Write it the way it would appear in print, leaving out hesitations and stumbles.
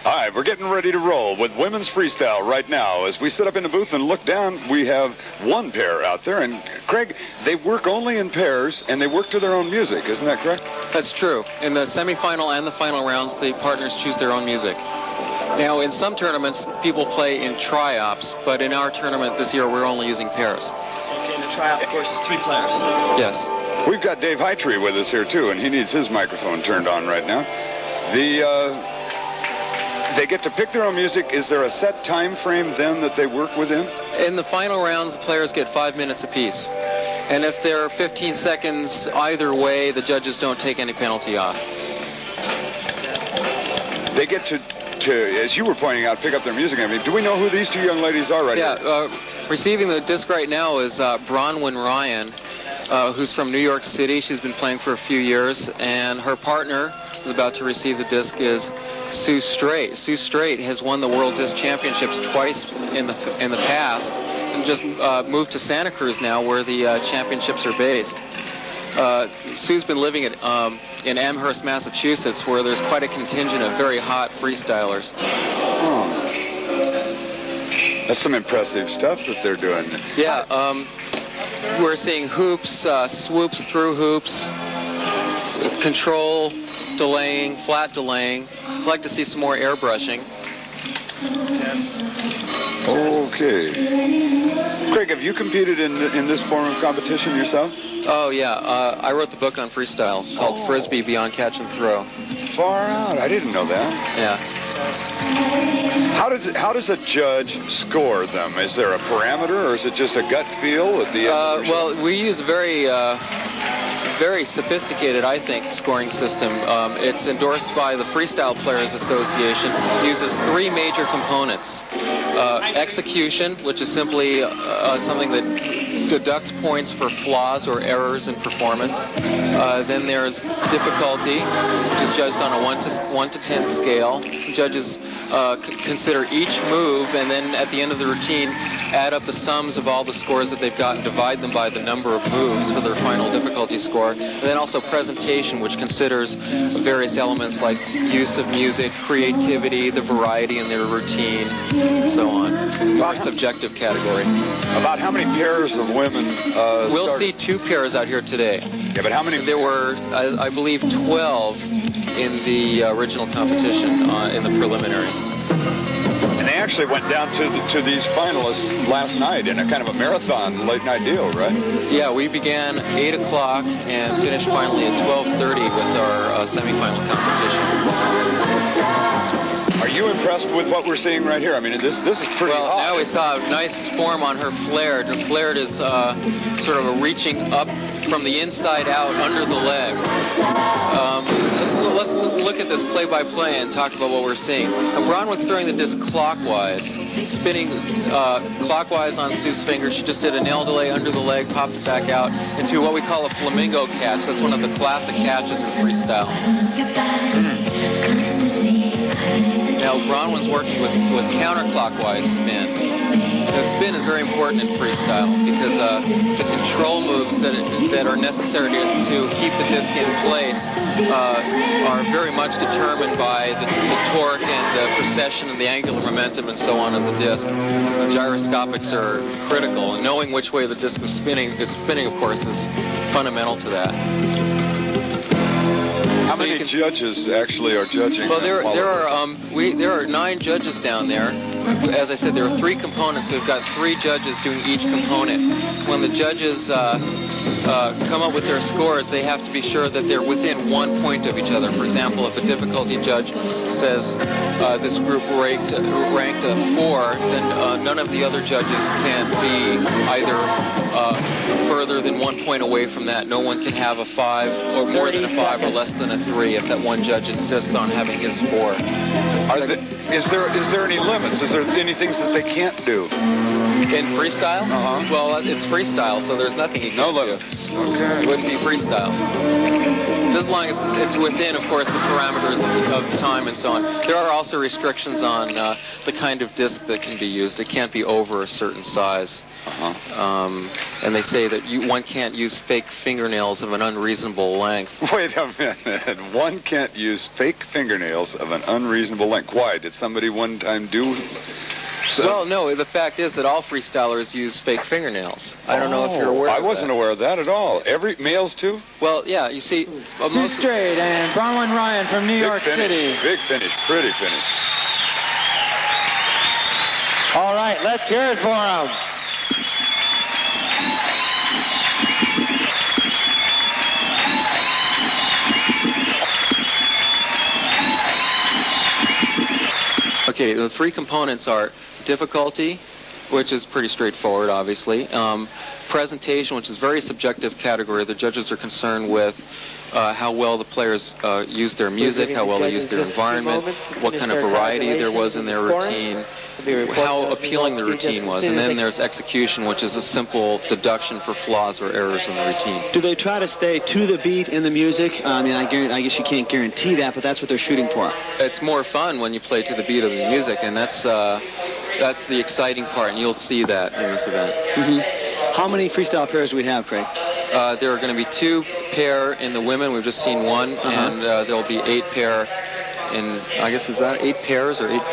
All right, we're getting ready to roll with women's freestyle right now. As we sit up in the booth and look down, we have one pair out there. And, Craig, they work only in pairs, and they work to their own music. Isn't that correct? That's true. In the semifinal and the final rounds, the partners choose their own music. Now, in some tournaments, people play in tri-ops, but in our tournament this year, we're only using pairs. Okay, and the tri-op, of course, is 3 players. Yes. We've got Dave Hightree with us here, too, and he needs his microphone turned on right now. They get to pick their own music. Is there a set time frame then that they work within? In the final rounds, the players get 5 minutes apiece. And if there are 15 seconds either way, the judges don't take any penalty off. They get to, as you were pointing out, pick up their music. I mean, do we know who these two young ladies are right here? Yeah, receiving the disc right now is Bronwyn Ryan, who's from New York City. She's been playing for a few years, and her partner who's about to receive the disc is Strait. Strait has won the World Disc Championships twice in the past, and just moved to Santa Cruz now, where the championships are based. Sue's been living in Amherst, Massachusetts, where there's quite a contingent of very hot freestylers. Oh. That's some impressive stuff that they're doing. Yeah, we're seeing hoops, swoops through hoops, control, delaying, flat delaying. I'd like to see some more airbrushing. Okay. Craig, have you competed in this form of competition yourself? Oh, yeah. I wrote the book on freestyle called Frisbee Beyond Catch and Throw. Far out. I didn't know that. Yeah. How does a judge score them? Is there a parameter, or is it just a gut feel at the end? Well, we use a very sophisticated, I think, scoring system. It's endorsed by the Freestyle Players Association. It uses 3 major components. Execution, which is simply something that deducts points for flaws or errors in performance. Then there's difficulty, which is judged on a 1 to 10 scale. Judges consider each move, and then at the end of the routine, add up the sums of all the scores that they've got and divide them by the number of moves for their final difficulty score. And then also presentation, which considers various elements like use of music, creativity, the variety in their routine, and so on. More subjective category. About how many pairs of women We'll see 2 pairs out here today. Yeah, but how many? There were, I believe, 12 in the original competition in the preliminaries. And they actually went down to these finalists last night in a kind of a marathon late-night deal, right? Yeah, we began 8 o'clock and finished finally at 12:30 with our semifinal competition. Are you impressed with what we're seeing right here? I mean, this is pretty hot. Well, now we saw a nice form on her flared. Her flared is sort of a reaching up from the inside out under the leg. Let's look at this play-by-play and talk about what we're seeing. Now, Bronwyn's throwing the disc clockwise, spinning clockwise on Sue's finger. She just did a nail delay under the leg, popped it back out into what we call a flamingo catch. That's one of the classic catches in freestyle. Now, Bronwyn's working with counterclockwise spin. The spin is very important in freestyle because the control moves that are necessary to keep the disc in place are very much determined by the torque and the precession and the angular momentum and so on of the disc. Gyroscopics are critical, and knowing which way the disc is spinning, of course, is fundamental to that. How many judges actually are judging? Well, there are 9 judges down there. As I said, there are 3 components, so we've got 3 judges doing each component. When the judges come up with their scores, they have to be sure that they're within 1 point of each other. For example, if a difficulty judge says this group ranked a 4, then none of the other judges can be either further than 1 point away from that. No one can have a 5 or more than a 5 or less than a 3 if that one judge insists on having his 4. Is there any limits? Is there any things that they can't do? In freestyle? Well, it's freestyle, so there's nothing you can do. Okay. It wouldn't be freestyle. as long as it's within, of course, the parameters of time and so on. There are also restrictions on the kind of disc that can be used. It can't be over a certain size. And they say that one can't use fake fingernails of an unreasonable length. Wait a minute. One can't use fake fingernails of an unreasonable length. Why? Did somebody one time do... Well, no, the fact is that all freestylers use fake fingernails. I don't know if you're aware of that. I wasn't aware of that at all. Males too? Well, yeah, you see... Strait and Bronwyn Ryan from New York City. Big finish, pretty finish. All right, let's hear it for them. Okay, the three components are difficulty, which is pretty straightforward, obviously. Presentation, which is a very subjective category. The judges are concerned with how well the players use their music, how well they use their environment, what kind of variety there was in their routine, how appealing the routine was. And then there's execution, which is a simple deduction for flaws or errors in the routine. Do they try to stay to the beat in the music? I mean, I guess you can't guarantee that, but that's what they're shooting for. It's more fun when you play to the beat of the music, and that's the exciting part, and you'll see that in this event. How many freestyle pairs do we have, Craig? There are going to be 2 pair in the women. We've just seen one, and there'll be 8 pair in, I guess, is that 8 pairs or 8